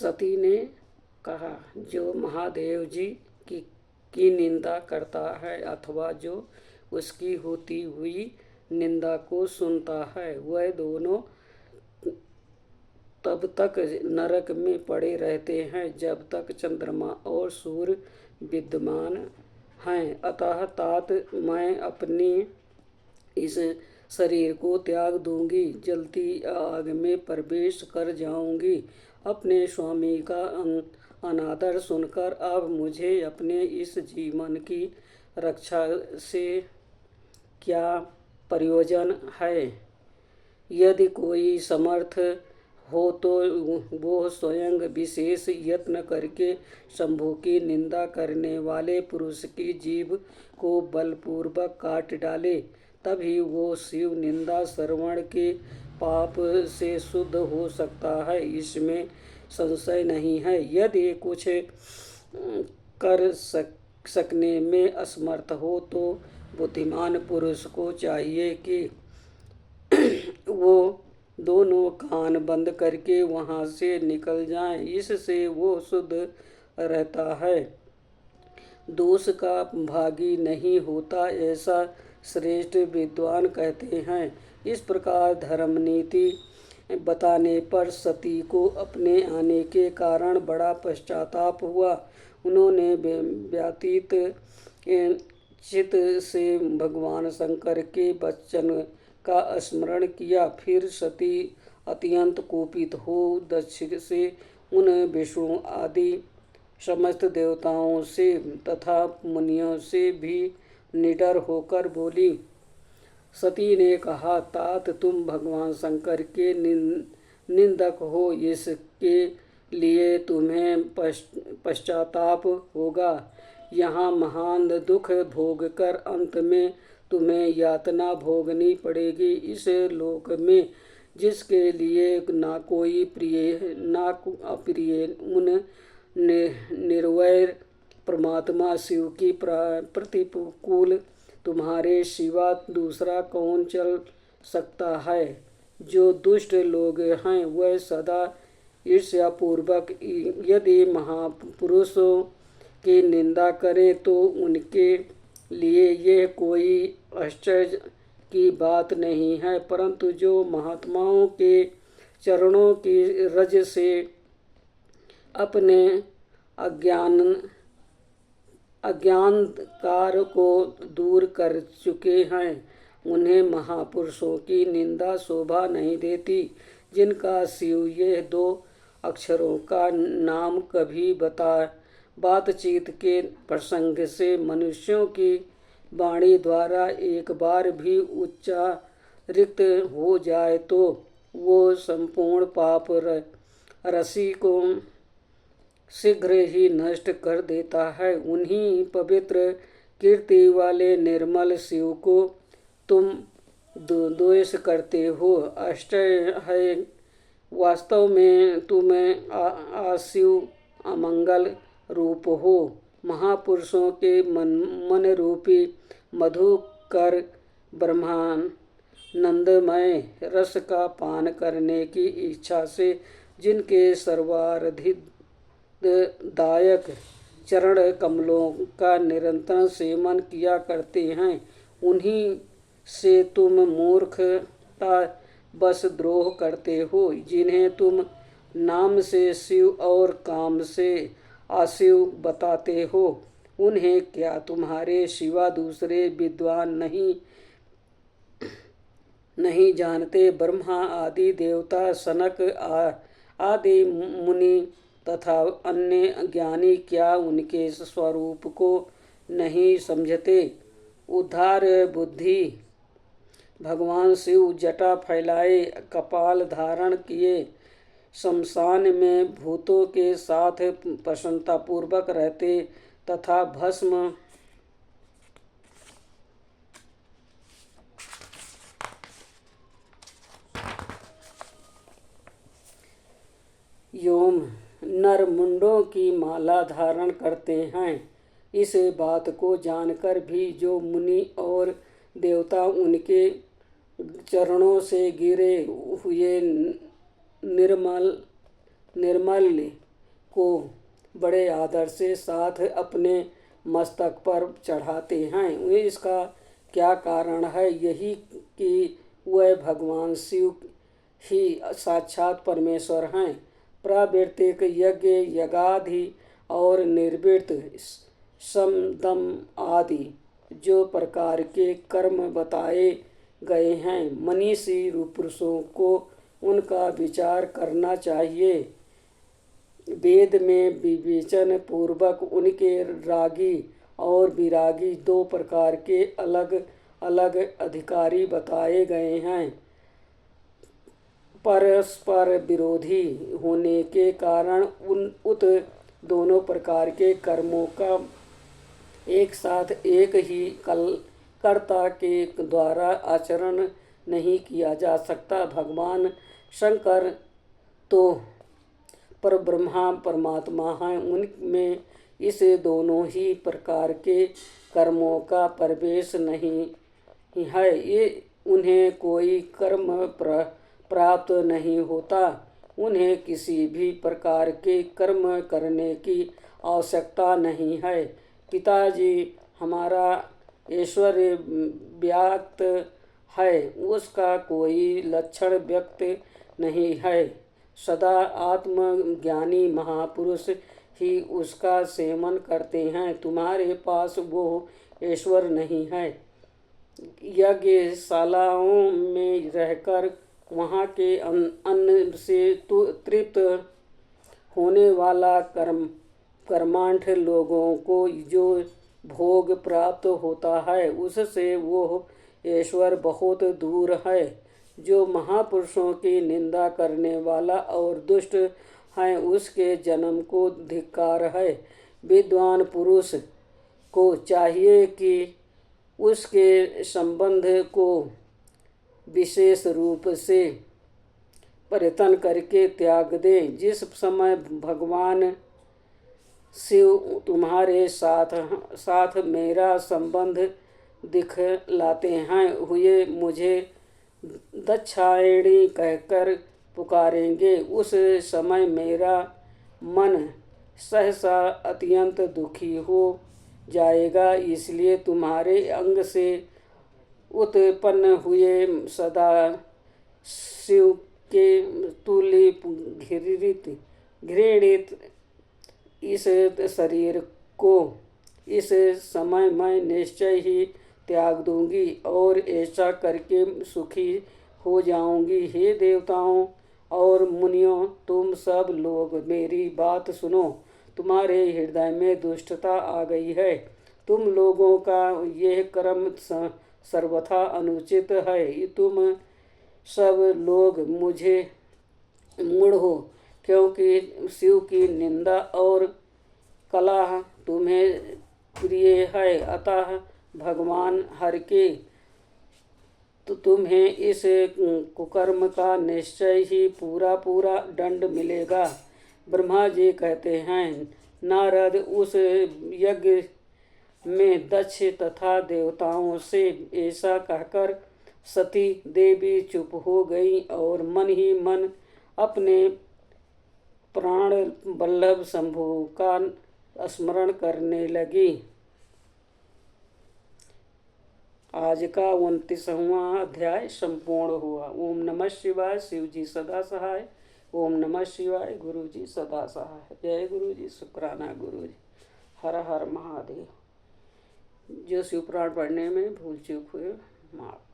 सती ने कहा, जो महादेव जी की की निंदा करता है अथवा जो उसकी होती हुई निंदा को सुनता है, वह दोनों तब तक नरक में पड़े रहते हैं जब तक चंद्रमा और सूर्य विद्यमान हैं। अतः तात मैं अपनी इस शरीर को त्याग दूंगी, जलती आग में प्रवेश कर जाऊंगी। अपने स्वामी का अनादर सुनकर अब मुझे अपने इस जीवन की रक्षा से क्या प्रयोजन है? यदि कोई समर्थ हो तो वो स्वयं विशेष यत्न करके शंभु की निंदा करने वाले पुरुष की जीभ को बलपूर्वक काट डाले, तभी वो शिव निंदा श्रवण के पाप से शुद्ध हो सकता है, इसमें संशय नहीं है। यदि कुछ कर सकने में असमर्थ हो तो बुद्धिमान पुरुष को चाहिए कि वो दोनों कान बंद करके वहाँ से निकल जाएं, इससे वो शुद्ध रहता है, दोष का भागी नहीं होता, ऐसा श्रेष्ठ विद्वान कहते हैं। इस प्रकार धर्म नीति बताने पर सती को अपने आने के कारण बड़ा पश्चाताप हुआ। उन्होंने व्यतीत चित से भगवान शंकर के वचन का स्मरण किया। फिर सती अत्यंत कोपित हो दक्ष से, उन विष्णु आदि समस्त देवताओं से तथा मुनियों से भी निडर होकर बोली। सती ने कहा, तात तुम भगवान शंकर के निंदक हो, इसके लिए तुम्हें पश्चाताप होगा। यहाँ महान दुख भोगकर अंत में तुम्हें यातना भोगनी पड़ेगी। इस लोक में जिसके लिए ना कोई प्रिय ना अप्रिय, उन निर्वैर परमात्मा शिव की प्रतिकूल तुम्हारे सिवा दूसरा कौन चल सकता है? जो दुष्ट लोग हैं वह सदा ईर्ष्यापूर्वक यदि महापुरुषों की निंदा करें तो उनके लिए यह कोई आश्चर्य की बात नहीं है, परंतु जो महात्माओं के चरणों की रज से अपने अज्ञानकार को दूर कर चुके हैं, उन्हें महापुरुषों की निंदा शोभा नहीं देती। जिनका शिव ये दो अक्षरों का नाम कभी बातचीत के प्रसंग से मनुष्यों की वाणी द्वारा एक बार भी उच्चारित हो जाए तो वो संपूर्ण पाप रसी को शीघ्र ही नष्ट कर देता है। उन्हीं पवित्र कीर्ति वाले निर्मल शिव को तुम द्वेष करते हो। आश्चर्य है, वास्तव में तुम आशिव अमंगल रूप हो। महापुरुषों के मन रूपी मधुकर ब्रह्मानंदमय रस का पान करने की इच्छा से जिनके सर्वाधिदायक चरण कमलों का निरंतर सेवन किया करते हैं, उन्हीं से तुम मूर्खता बस द्रोह करते हो। जिन्हें तुम नाम से शिव और काम से आशिव बताते हो, उन्हें क्या तुम्हारे सिवा दूसरे विद्वान नहीं जानते? ब्रह्मा आदि देवता, सनक आदि मुनि तथा अन्य ज्ञानी क्या उनके स्वरूप को नहीं समझते? उद्धार बुद्धि भगवान शिव जटा फैलाए, कपाल धारण किए, शमशान में भूतों के साथ प्रसन्नतापूर्वक रहते तथा भस्म योम नर मुंडों की माला धारण करते हैं। इस बात को जानकर भी जो मुनि और देवता उनके चरणों से गिरे हुए निर्मल को बड़े आदर से साथ अपने मस्तक पर चढ़ाते हैं। इसका क्या कारण है? यही कि वह भगवान शिव ही साक्षात परमेश्वर हैं। प्रावृत्तिक यज्ञ, यज्ञादि और निर्वृत्त समदम आदि जो प्रकार के कर्म बताए गए हैं, मनीषी पुरुषों को उनका विचार करना चाहिए। वेद में विवेचन पूर्वक उनके रागी और विरागी दो प्रकार के अलग अलग अधिकारी बताए गए हैं। परस्पर विरोधी होने के कारण उत दोनों प्रकार के कर्मों का एक साथ एक ही कर्ता के द्वारा आचरण नहीं किया जा सकता। भगवान शंकर तो परब्रह्मा परमात्मा हैं, उनमें इस दोनों ही प्रकार के कर्मों का प्रवेश नहीं है। ये उन्हें कोई कर्म प्राप्त नहीं होता। उन्हें किसी भी प्रकार के कर्म करने की आवश्यकता नहीं है। पिताजी हमारा ऐश्वर्य व्याप्त है, उसका कोई लक्षण व्यक्त नहीं है। सदा आत्मज्ञानी महापुरुष ही उसका सेवन करते हैं। तुम्हारे पास वो ऐश्वर्य नहीं है। यज्ञशालाओं में रहकर वहाँ के अन्न से तृप्त होने वाला कर्मांठ लोगों को जो भोग प्राप्त होता है, उससे वो ऐश्वर्य बहुत दूर है। जो महापुरुषों की निंदा करने वाला और दुष्ट है, उसके जन्म को धिक्कार है। विद्वान पुरुष को चाहिए कि उसके संबंध को विशेष रूप से परिवर्तन करके त्याग दे। जिस समय भगवान शिव तुम्हारे साथ मेरा संबंध दिखलाते हैं हुए मुझे दक्षायणी कहकर पुकारेंगे, उस समय मेरा मन सहसा अत्यंत दुखी हो जाएगा। इसलिए तुम्हारे अंग से उत्पन्न हुए सदा शिव के तुल्य घृणित इस शरीर को इस समय मैं निश्चय ही त्याग दूंगी और ऐसा करके सुखी हो जाऊंगी। हे देवताओं और मुनियों, तुम सब लोग मेरी बात सुनो। तुम्हारे हृदय में दुष्टता आ गई है। तुम लोगों का यह कर्म सर्वथा अनुचित है। तुम सब लोग मुझे मूढ़ हो, क्योंकि शिव की निंदा और कलह तुम्हें प्रिय है। अतः भगवान हर के तो तुम्हें इस कुकर्म का निश्चय ही पूरा दंड मिलेगा। ब्रह्मा जी कहते हैं, नारद उस यज्ञ में दक्ष तथा देवताओं से ऐसा कहकर सती देवी चुप हो गई और मन ही मन अपने प्राण वल्लभ शंभु का स्मरण करने लगी। आज का 29वां अध्याय संपूर्ण हुआ। ओम नमः शिवाय। शिव जी सदा सहाय। ओम नमः शिवाय। गुरु जी सदा सहाय। जय गुरु जी। शुक्राना गुरु जी। हर हर महादेव। जो शिव पुराण पढ़ने में भूल चूक हुए माफ।